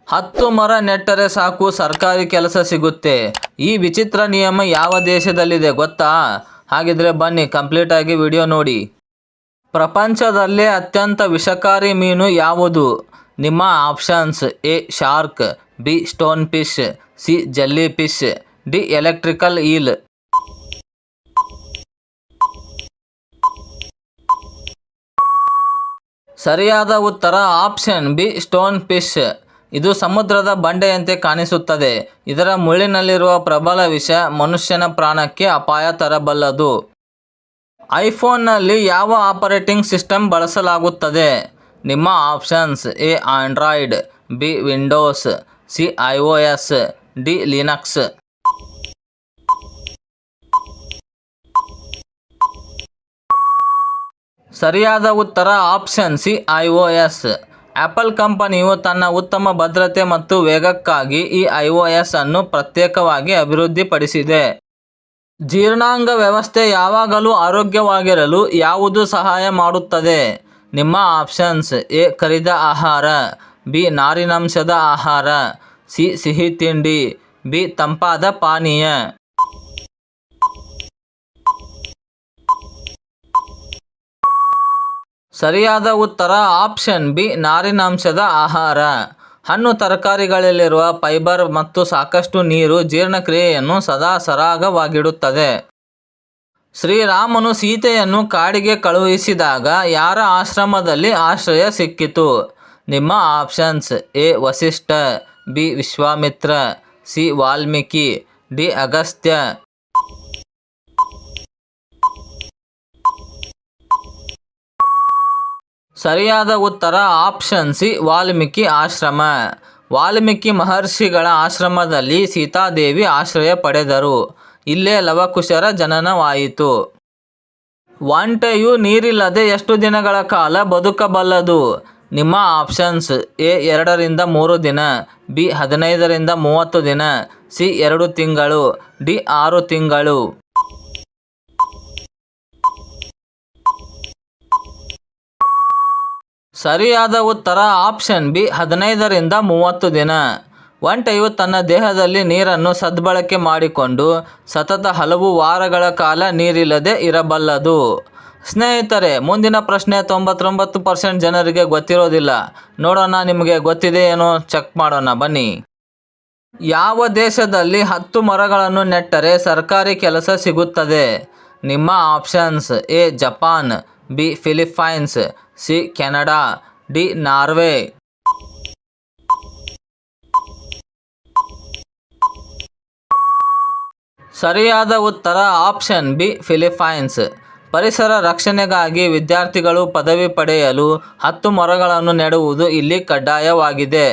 10 ಮರ ನೆಟ್ಟರೆ ಸಾಕು ಸರ್ಕಾರಿ ಕೆಲಸ ಸಿಗುತ್ತೆ. ಈ ವಿಚಿತ್ರ ನಿಯಮ ಯಾವ ದೇಶದಲ್ಲಿದೆ ಗೊತ್ತಾ? ಹಾಗಿದ್ರೆ ಬನ್ನಿ ಕಂಪ್ಲೀಟ್ ಆಗಿ ವಿಡಿಯೋ ನೋಡಿ. ಪ್ರಪಂಚದಲ್ಲೇ ಅತ್ಯಂತ ವಿಷಕಾರಿ ಮೀನು ಯಾವುದು? ನಿಮ್ಮ options: A shark, B stone fish, C jelly fish, D electrical eel. ಸರಿಯಾದ ಉತ್ತರ ಆಪ್ಷನ್ ಬಿ ಸ್ಟೋನ್ ಫಿಶ್. ಇದು ಸಮುದ್ರದ ಬಂಡೆಯಂತೆ ಕಾಣಿಸುತ್ತದೆ. ಇದರ ಮುಳ್ಳಿನಲ್ಲಿರುವ ಪ್ರಬಲ ವಿಷ ಮನುಷ್ಯನ ಪ್ರಾಣಕ್ಕೆ ಅಪಾಯ ತರಬಲ್ಲದು. ಐಫೋನ್ನಲ್ಲಿ ಯಾವ ಆಪರೇಟಿಂಗ್ ಸಿಸ್ಟಮ್ ಬಳಸಲಾಗುತ್ತದೆ? ನಿಮ್ಮ options: A Android, B Windows, C iOS, D Linux. ಸರಿಯಾದ ಉತ್ತರ ಆಪ್ಷನ್ ಸಿ iOS. ಆಪಲ್ ಕಂಪನಿಯು ತನ್ನ ಉತ್ತಮ ಭದ್ರತೆ ಮತ್ತು ವೇಗಕ್ಕಾಗಿ ಈ iOS ಅನ್ನು ಪ್ರತ್ಯೇಕವಾಗಿ ಅಭಿವೃದ್ಧಿಪಡಿಸಿದೆ. ಜೀರ್ಣಾಂಗ ವ್ಯವಸ್ಥೆ ಯಾವಾಗಲೂ ಆರೋಗ್ಯವಾಗಿರಲು ಯಾವುದು ಸಹಾಯ ಮಾಡುತ್ತದೆ? ನಿಮ್ಮ ಆಪ್ಷನ್ಸ್: ಎ ಕರಿದ ಆಹಾರ, ಬಿ ನಾರಿನಂಶದ ಆಹಾರ, ಸಿ ಸಿಹಿ ತಿಂಡಿ, ಬಿ ತಂಪಾದ ಪಾನೀಯ. ಸರಿಯಾದ ಉತ್ತರ ಆಪ್ಷನ್ ಬಿ ನಾರಿನಾಂಶದ ಆಹಾರ. ಹಣ್ಣು ತರಕಾರಿಗಳಲ್ಲಿರುವ ಫೈಬರ್ ಮತ್ತು ಸಾಕಷ್ಟು ನೀರು ಜೀರ್ಣಕ್ರಿಯೆಯನ್ನು ಸದಾ ಸರಾಗವಾಗಿಡುತ್ತದೆ. ಶ್ರೀರಾಮನು ಸೀತೆಯನ್ನು ಕಾಡಿಗೆ ಕಳುಹಿಸಿದಾಗ ಯಾರ ಆಶ್ರಮದಲ್ಲಿ ಆಶ್ರಯ ಸಿಕ್ಕಿತು? ನಿಮ್ಮ options: A Vasishtha, B Vishwamitra, C Valmiki, D Agastya. ಸರಿಯಾದ ಉತ್ತರ ಆಪ್ಷನ್ ಸಿ ವಾಲ್ಮೀಕಿ ಆಶ್ರಮ. ವಾಲ್ಮೀಕಿ ಮಹರ್ಷಿಗಳ ಆಶ್ರಮದಲ್ಲಿ ಸೀತಾದೇವಿ ಆಶ್ರಯ ಪಡೆದರು. ಇಲ್ಲೇ ಲವಕುಶರ ಜನನವಾಯಿತು. ಒಂಟೆಯು ನೀರಿಲ್ಲದೆ ಎಷ್ಟು ದಿನಗಳ ಕಾಲ ಬದುಕಬಲ್ಲದು? ನಿಮ್ಮ ಆಪ್ಷನ್ಸ್: ಎ 2 ರಿಂದ 3 ದಿನ, ಬಿ 15 ರಿಂದ 30 ದಿನ, ಸಿ 2 ತಿಂಗಳು, ಡಿ 6 ತಿಂಗಳು. ಸರಿಯಾದ ಉತ್ತರ ಆಪ್ಷನ್ ಬಿ 15 ರಿಂದ 30 ದಿನ. ಒಂಟೆಯು ತನ್ನ ದೇಹದಲ್ಲಿ ನೀರನ್ನು ಸದ್ಬಳಕೆ ಮಾಡಿಕೊಂಡು ಸತತ ಹಲವು ವಾರಗಳ ಕಾಲ ನೀರಿಲ್ಲದೆ ಇರಬಲ್ಲದು. ಸ್ನೇಹಿತರೆ, ಮುಂದಿನ ಪ್ರಶ್ನೆ 99% ಜನರಿಗೆ ಗೊತ್ತಿರೋದಿಲ್ಲ. ನೋಡೋಣ ನಿಮಗೆ ಗೊತ್ತಿದೆ ಏನೋ ಚೆಕ್ ಮಾಡೋಣ ಬನ್ನಿ. ಯಾವ ದೇಶದಲ್ಲಿ 10 ಮರಗಳನ್ನು ನೆಟ್ಟರೆ ಸರ್ಕಾರಿ ಕೆಲಸ ಸಿಗುತ್ತದೆ? ನಿಮ್ಮ options: A Japan, B Philippines, C Canada, D Norway. ಸರಿಯಾದ ಉತ್ತರ ಆಪ್ಷನ್ ಬಿ ಫಿಲಿಪೈನ್ಸ್. ಪರಿಸರ ರಕ್ಷಣೆಗಾಗಿ ವಿದ್ಯಾರ್ಥಿಗಳು ಪದವಿ ಪಡೆಯಲು 10 ಮರಗಳನ್ನು ನೆಡುವುದು ಇಲ್ಲಿ ಕಡ್ಡಾಯವಾಗಿದೆ.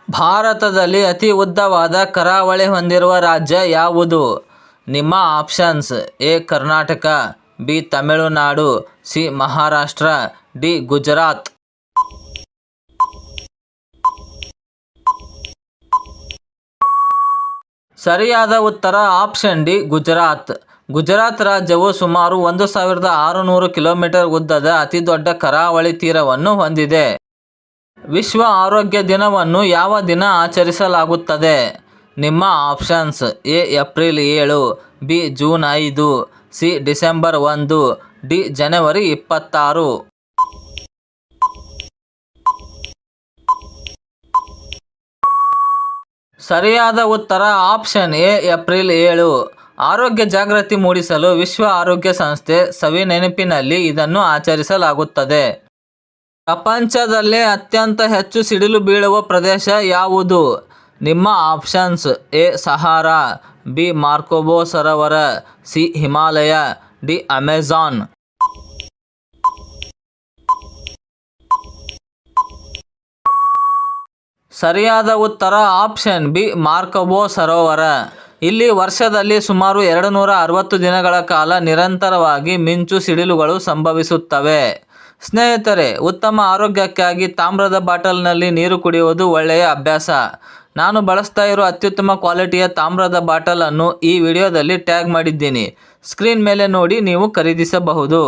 ಭಾರತದಲ್ಲಿ ಅತಿ ಉದ್ದವಾದ ಕರಾವಳಿ ಹೊಂದಿರುವ ರಾಜ್ಯ ಯಾವುದು? ನಿಮ್ಮ options: A Karnataka, B Tamil Nadu, C Maharashtra, D Gujarat. ಸರಿಯಾದ ಉತ್ತರ ಆಪ್ಷನ್ ಡಿ ಗುಜರಾತ್. ಗುಜರಾತ್ ರಾಜ್ಯವು ಸುಮಾರು 1600 ಕಿಲೋಮೀಟರ್ ಉದ್ದದ ಅತಿದೊಡ್ಡ ಕರಾವಳಿ ತೀರವನ್ನು ಹೊಂದಿದೆ. ವಿಶ್ವ ಆರೋಗ್ಯ ದಿನವನ್ನು ಯಾವ ದಿನ ಆಚರಿಸಲಾಗುತ್ತದೆ? ನಿಮ್ಮ options: A April 7, B June 5, C December 1, D ಜನವರಿ 26. ಸರಿಯಾದ ಉತ್ತರ ಆಪ್ಷನ್ ಎ ಏಪ್ರಿಲ್ 7. ಆರೋಗ್ಯ ಜಾಗೃತಿ ಮೂಡಿಸಲು ವಿಶ್ವ ಆರೋಗ್ಯ ಸಂಸ್ಥೆ ಸವಿ ನೆನಪಿನಲ್ಲಿ ಇದನ್ನು ಆಚರಿಸಲಾಗುತ್ತದೆ. ಪ್ರಪಂಚದಲ್ಲೇ ಅತ್ಯಂತ ಹೆಚ್ಚು ಸಿಡಿಲು ಬೀಳುವ ಪ್ರದೇಶ ಯಾವುದು? ನಿಮ್ಮ ಆಪ್ಷನ್ಸ್: ಎ ಸಹಾರಾ, ಬಿ ಮಾರ್ಕೋಬೋ ಸರೋವರ, ಸಿ ಹಿಮಾಲಯ, ಡಿ ಅಮೆಜಾನ್. ಸರಿಯಾದ ಉತ್ತರ ಆಪ್ಷನ್ ಬಿ ಮಾರ್ಕೋಬೋ ಸರೋವರ. ಇಲ್ಲಿ ವರ್ಷದಲ್ಲಿ ಸುಮಾರು 260 ದಿನಗಳ ಕಾಲ ನಿರಂತರವಾಗಿ ಮಿಂಚು ಸಿಡಿಲುಗಳು ಸಂಭವಿಸುತ್ತವೆ. ಸ್ನೇಹಿತರೆ, ಉತ್ತಮ ಆರೋಗ್ಯಕ್ಕಾಗಿ ತಾಮ್ರದ ಬಾಟಲ್ನಲ್ಲಿ ನೀರು ಕುಡಿಯುವುದು ಒಳ್ಳೆಯ ಅಭ್ಯಾಸ. ನಾನು ಬಳಸ್ತಾ ಇರೋ ಅತ್ಯುತ್ತಮ ಕ್ವಾಲಿಟಿಯ ತಾಮ್ರದ ಬಾಟಲನ್ನು ಈ ವಿಡಿಯೋದಲ್ಲಿ ಟ್ಯಾಗ್ ಮಾಡಿದ್ದೀನಿ. ಸ್ಕ್ರೀನ್ ಮೇಲೆ ನೋಡಿ ನೀವು ಖರೀದಿಸಬಹುದು.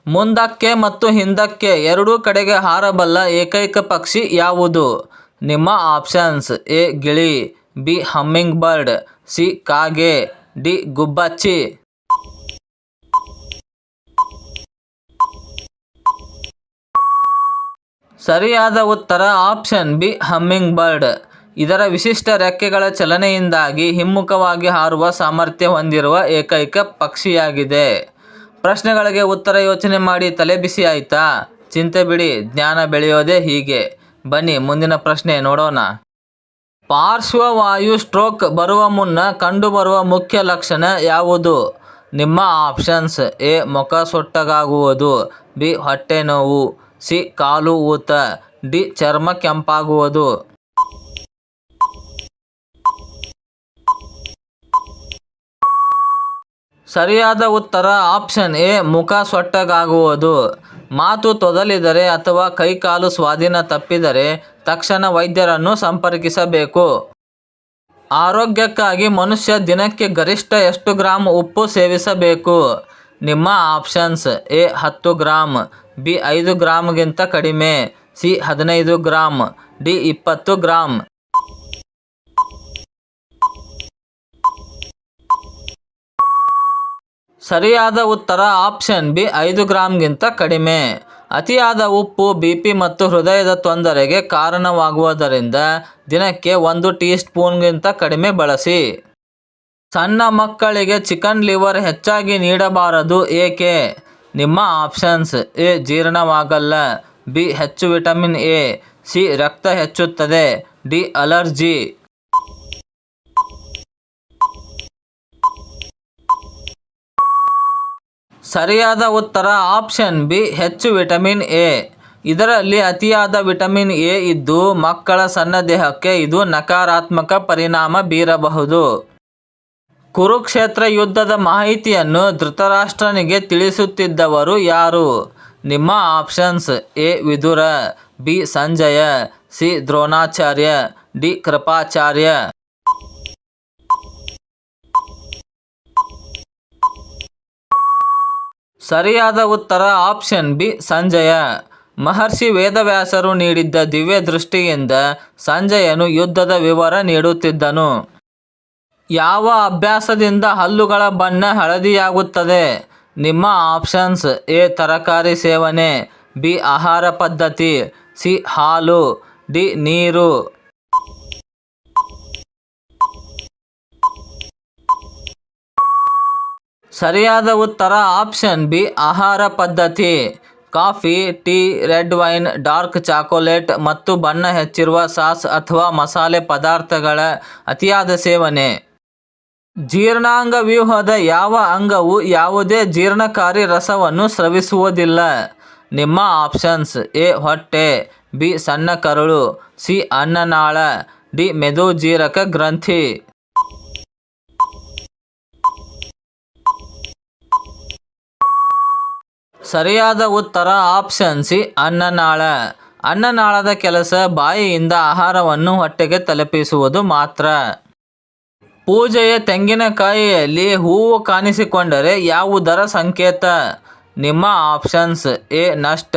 ಮುಂದಕ್ಕೆ ಮತ್ತು ಹಿಂದಕ್ಕೆ ಎರಡೂ ಕಡೆಗೆ ಹಾರಬಲ್ಲ ಏಕೈಕ ಪಕ್ಷಿ ಯಾವುದು? ನಿಮ್ಮ ಆಪ್ಷನ್ಸ್: ಎ ಗಿಳಿ, ಬಿ ಹಮ್ಮಿಂಗ್ ಬರ್ಡ್, ಸಿ ಕಾಗೆ, ಡಿ ಗುಬ್ಬಚ್ಚಿ. ಸರಿಯಾದ ಉತ್ತರ ಆಪ್ಷನ್ ಬಿ ಹಮ್ಮಿಂಗ್ ಬರ್ಡ್. ಇದರ ವಿಶಿಷ್ಟ ರೆಕ್ಕೆಗಳ ಚಲನೆಯಿಂದಾಗಿ ಹಿಮ್ಮುಖವಾಗಿ ಹಾರುವ ಸಾಮರ್ಥ್ಯ ಹೊಂದಿರುವ ಏಕೈಕ ಪಕ್ಷಿಯಾಗಿದೆ. ಪ್ರಶ್ನೆಗಳಿಗೆ ಉತ್ತರ ಯೋಚನೆ ಮಾಡಿ ತಲೆ ಬಿಸಿ ಆಯ್ತಾ? ಚಿಂತೆ ಬಿಡಿ, ಜ್ಞಾನ ಬೆಳೆಯೋದೇ ಹೀಗೆ. ಬನ್ನಿ ಮುಂದಿನ ಪ್ರಶ್ನೆ ನೋಡೋಣ. ಪಾರ್ಶ್ವವಾಯು ಸ್ಟ್ರೋಕ್ ಬರುವ ಮುನ್ನ ಕಂಡುಬರುವ ಮುಖ್ಯ ಲಕ್ಷಣ ಯಾವುದು? ನಿಮ್ಮ ಆಪ್ಷನ್ಸ್: ಎ ಮುಖ ಸೊಟ್ಟಗಾಗುವುದು, ಬಿ ಹೊಟ್ಟೆ ನೋವು, ಸಿ ಕಾಲು ಊತ, ಡಿ ಚರ್ಮ ಕೆಂಪಾಗುವುದು. ಸರಿಯಾದ ಉತ್ತರ ಆಪ್ಷನ್ ಎ ಮುಖ ಸೊಟ್ಟಗಾಗುವುದು. ಮಾತು ತೊದಲಿದರೆ ಅಥವಾ ಕೈಕಾಲು ಸ್ವಾಧೀನ ತಪ್ಪಿದರೆ ತಕ್ಷಣ ವೈದ್ಯರನ್ನು ಸಂಪರ್ಕಿಸಬೇಕು. ಆರೋಗ್ಯಕ್ಕಾಗಿ ಮನುಷ್ಯ ದಿನಕ್ಕೆ ಗರಿಷ್ಠ ಎಷ್ಟು ಗ್ರಾಂ ಉಪ್ಪು ಸೇವಿಸಬೇಕು? ನಿಮ್ಮ ಆಪ್ಷನ್ಸ್: ಎ 10 ಗ್ರಾಂ, ಬಿ 5 ಗ್ರಾಂಗಿಂತ ಕಡಿಮೆ, ಸಿ 15 ಗ್ರಾಂ, ಡಿ 20 ಗ್ರಾಂ. ಸರಿಯಾದ ಉತ್ತರ ಆಪ್ಷನ್ ಬಿ 5 ಗ್ರಾಂಗಿಂತ ಕಡಿಮೆ. ಅತಿಯಾದ ಉಪ್ಪು ಬಿಪಿ ಮತ್ತು ಹೃದಯದ ತೊಂದರೆಗೆ ಕಾರಣವಾಗುವುದರಿಂದ ದಿನಕ್ಕೆ 1 ಟೀ ಸ್ಪೂನ್ಗಿಂತ ಕಡಿಮೆ ಬಳಸಿ. ಸಣ್ಣ ಮಕ್ಕಳಿಗೆ ಚಿಕನ್ ಲಿವರ್ ಹೆಚ್ಚಾಗಿ ನೀಡಬಾರದು, ಏಕೆ? ನಿಮ್ಮ ಆಪ್ಷನ್ಸ್: ಎ ಜೀರ್ಣವಾಗಲ್ಲ, ಬಿ ಹೆಚ್ಚು ವಿಟಮಿನ್ ಎ, ಸಿ ರಕ್ತ ಹೆಚ್ಚುತ್ತದೆ, ಡಿ ಅಲರ್ಜಿ. ಸರಿಯಾದ ಉತ್ತರ ಆಪ್ಷನ್ ಬಿ ಹೆಚ್ಚು ವಿಟಮಿನ್ ಎ. ಇದರಲ್ಲಿ ಅತಿಯಾದ ವಿಟಮಿನ್ ಎ ಇದ್ದು ಮಕ್ಕಳ ಸಣ್ಣ ದೇಹಕ್ಕೆ ಇದು ನಕಾರಾತ್ಮಕ ಪರಿಣಾಮ ಬೀರಬಹುದು. ಕುರುಕ್ಷೇತ್ರ ಯುದ್ಧದ ಮಾಹಿತಿಯನ್ನು ಧೃತರಾಷ್ಟ್ರನಿಗೆ ತಿಳಿಸುತ್ತಿದ್ದವರು ಯಾರು? ನಿಮ್ಮ options: A Vidura, B Sanjaya, C Dronacharya, D Kripacharya. ಸರಿಯಾದ ಉತ್ತರ ಆಪ್ಷನ್ ಬಿ ಸಂಜಯ. ಮಹರ್ಷಿ ವೇದವ್ಯಾಸರು ನೀಡಿದ್ದ ದಿವ್ಯ ದೃಷ್ಟಿಯಿಂದ ಸಂಜಯನು ಯುದ್ಧದ ವಿವರ ನೀಡುತ್ತಿದ್ದನು. ಯಾವ ಅಭ್ಯಾಸದಿಂದ ಹಲ್ಲುಗಳ ಬಣ್ಣ ಹಳದಿಯಾಗುತ್ತದೆ? ನಿಮ್ಮ ಆಪ್ಷನ್ಸ್: ಎ ತರಕಾರಿ ಸೇವನೆ, ಬಿ ಆಹಾರ ಪದ್ಧತಿ, ಸಿ ಹಾಲು, ಡಿ ನೀರು. ಸರಿಯಾದ ಉತ್ತರ ಆಪ್ಷನ್ ಬಿ ಆಹಾರ ಪದ್ಧತಿ. Coffee, tea, red wine, dark chocolate ಮತ್ತು ಬಣ್ಣ ಹೆಚ್ಚಿರುವ ಸಾಸ್ ಅಥವಾ ಮಸಾಲೆ ಪದಾರ್ಥಗಳ ಅತಿಯಾದ ಸೇವನೆ. ಜೀರ್ಣಾಂಗ ವ್ಯೂಹದ ಯಾವ ಅಂಗವು ಯಾವುದೇ ಜೀರ್ಣಕಾರಿ ರಸವನ್ನು ಸ್ರವಿಸುವುದಿಲ್ಲ? ನಿಮ್ಮ ಆಪ್ಷನ್ಸ್: ಎ ಹೊಟ್ಟೆ, ಬಿ ಸಣ್ಣ ಕರುಳು, ಸಿ ಅನ್ನನಾಳ, ಡಿ ಮೆದೋಜೀರಕ ಗ್ರಂಥಿ. ಸರಿಯಾದ ಉತ್ತರ ಆಪ್ಷನ್ ಸಿ ಅನ್ನನಾಳ. ಅನ್ನನಾಳದ ಕೆಲಸ ಬಾಯಿಯಿಂದ ಆಹಾರವನ್ನು ಹೊಟ್ಟೆಗೆ ತಲುಪಿಸುವುದು ಮಾತ್ರ. ಪೂಜೆಯ ತೆಂಗಿನಕಾಯಿಯಲ್ಲಿ ಹೂವು ಕಾಣಿಸಿಕೊಂಡರೆ ಯಾವುದರ ಸಂಕೇತ? ನಿಮ್ಮ ಆಪ್ಷನ್ಸ್: ಎ ನಷ್ಟ,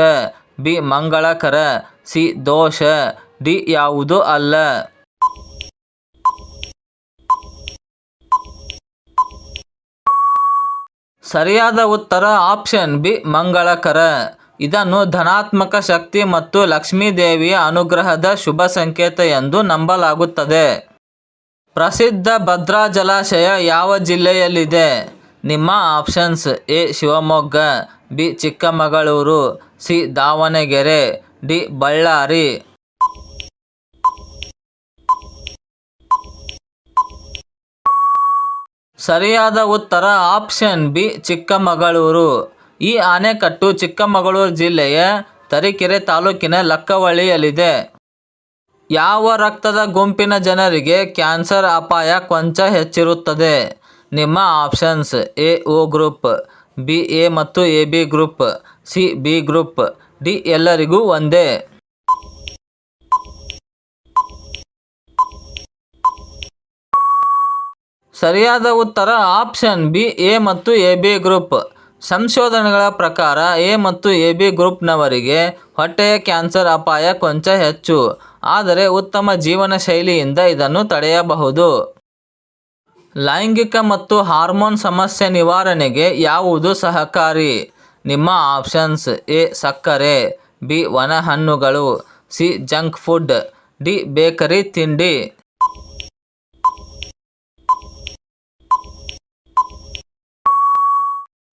ಬಿ ಮಂಗಳಕರ, ಸಿ ದೋಷ, ಡಿ ಯಾವುದೂ ಅಲ್ಲ. ಸರಿಯಾದ ಉತ್ತರ ಆಪ್ಷನ್ ಬಿ ಮಂಗಳಕರ. ಇದನ್ನು ಧನಾತ್ಮಕ ಶಕ್ತಿ ಮತ್ತು ಲಕ್ಷ್ಮೀದೇವಿಯ ಅನುಗ್ರಹದ ಶುಭ ಸಂಕೇತ ಎಂದು ನಂಬಲಾಗುತ್ತದೆ. ಪ್ರಸಿದ್ಧ ಭದ್ರಾ ಜಲಾಶಯ ಯಾವ ಜಿಲ್ಲೆಯಲ್ಲಿದೆ? ನಿಮ್ಮ options: A Shivamogga, B Chikkamagaluru, C Davanagere, D Ballari. ಸರಿಯಾದ ಉತ್ತರ ಆಪ್ಷನ್ ಬಿ ಚಿಕ್ಕಮಗಳೂರು. ಈ ಆಣೆಕಟ್ಟು ಚಿಕ್ಕಮಗಳೂರು ಜಿಲ್ಲೆಯ ತರೀಕೆರೆ ತಾಲೂಕಿನ ಲಕ್ಕವಳ್ಳಿಯಲ್ಲಿದೆ. ಯಾವ ರಕ್ತದ ಗುಂಪಿನ ಜನರಿಗೆ ಕ್ಯಾನ್ಸರ್ ಅಪಾಯ ಕೊಂಚ ಹೆಚ್ಚಿರುತ್ತದೆ? ನಿಮ್ಮ options: A O group, B A ಮತ್ತು A B group, C B group, D ಎಲ್ಲರಿಗೂ ಒಂದೇ. ಸರಿಯಾದ ಉತ್ತರ ಆಪ್ಷನ್ ಬಿ ಎ ಮತ್ತು ಎ ಬಿ ಗ್ರೂಪ್. ಸಂಶೋಧನೆಗಳ ಪ್ರಕಾರ ಎ ಮತ್ತು ಎಬಿ ಗ್ರೂಪ್ನವರಿಗೆ ಹೊಟ್ಟೆಯ ಕ್ಯಾನ್ಸರ್ ಅಪಾಯ ಕೊಂಚ ಹೆಚ್ಚು, ಆದರೆ ಉತ್ತಮ ಜೀವನ ಶೈಲಿಯಿಂದ ಇದನ್ನು ತಡೆಯಬಹುದು. ಲೈಂಗಿಕ ಮತ್ತು ಹಾರ್ಮೋನ್ ಸಮಸ್ಯೆ ನಿವಾರಣೆಗೆ ಯಾವುದು ಸಹಕಾರಿ? ನಿಮ್ಮ ಆಪ್ಷನ್ಸ್: ಎ ಸಕ್ಕರೆ, ಬಿ ಒಣ ಹಣ್ಣುಗಳು, C junk food, D bakery ತಿಂಡಿ.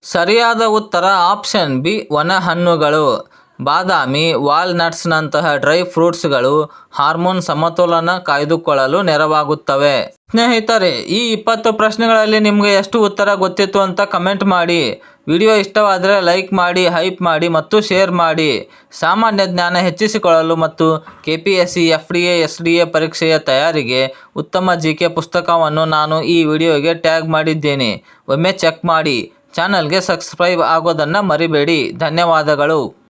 ಸರಿಯಾದ ಉತ್ತರ ಆಪ್ಷನ್ ಬಿ ಒಣ ಹಣ್ಣುಗಳು. ಬಾದಾಮಿ, ವಾಲ್ನಟ್ಸ್ನಂತಹ ಡ್ರೈ ಫ್ರೂಟ್ಸ್ಗಳು ಹಾರ್ಮೋನ್ ಸಮತೋಲನ ಕಾಯ್ದುಕೊಳ್ಳಲು ನೆರವಾಗುತ್ತವೆ. ಸ್ನೇಹಿತರೆ, ಈ 20 ಪ್ರಶ್ನೆಗಳಲ್ಲಿ ನಿಮಗೆ ಎಷ್ಟು ಉತ್ತರ ಗೊತ್ತಿತ್ತು ಅಂತ ಕಮೆಂಟ್ ಮಾಡಿ. ವಿಡಿಯೋ ಇಷ್ಟವಾದರೆ ಲೈಕ್ ಮಾಡಿ, ಹೈಪ್ ಮಾಡಿ ಮತ್ತು ಶೇರ್ ಮಾಡಿ. ಸಾಮಾನ್ಯ ಜ್ಞಾನ ಹೆಚ್ಚಿಸಿಕೊಳ್ಳಲು ಮತ್ತು KPSC, FDA, SDA ಪರೀಕ್ಷೆಯ ತಯಾರಿಗೆ ಉತ್ತಮ GK ಪುಸ್ತಕವನ್ನು ನಾನು ಈ ವಿಡಿಯೋಗೆ ಟ್ಯಾಗ್ ಮಾಡಿದ್ದೇನೆ. ಒಮ್ಮೆ ಚೆಕ್ ಮಾಡಿ. ಚಾನಲ್ಗೆ ಸಬ್ಸ್ಕ್ರೈಬ್ ಆಗೋದನ್ನು ಮರಿಬೇಡಿ. ಧನ್ಯವಾದಗಳು.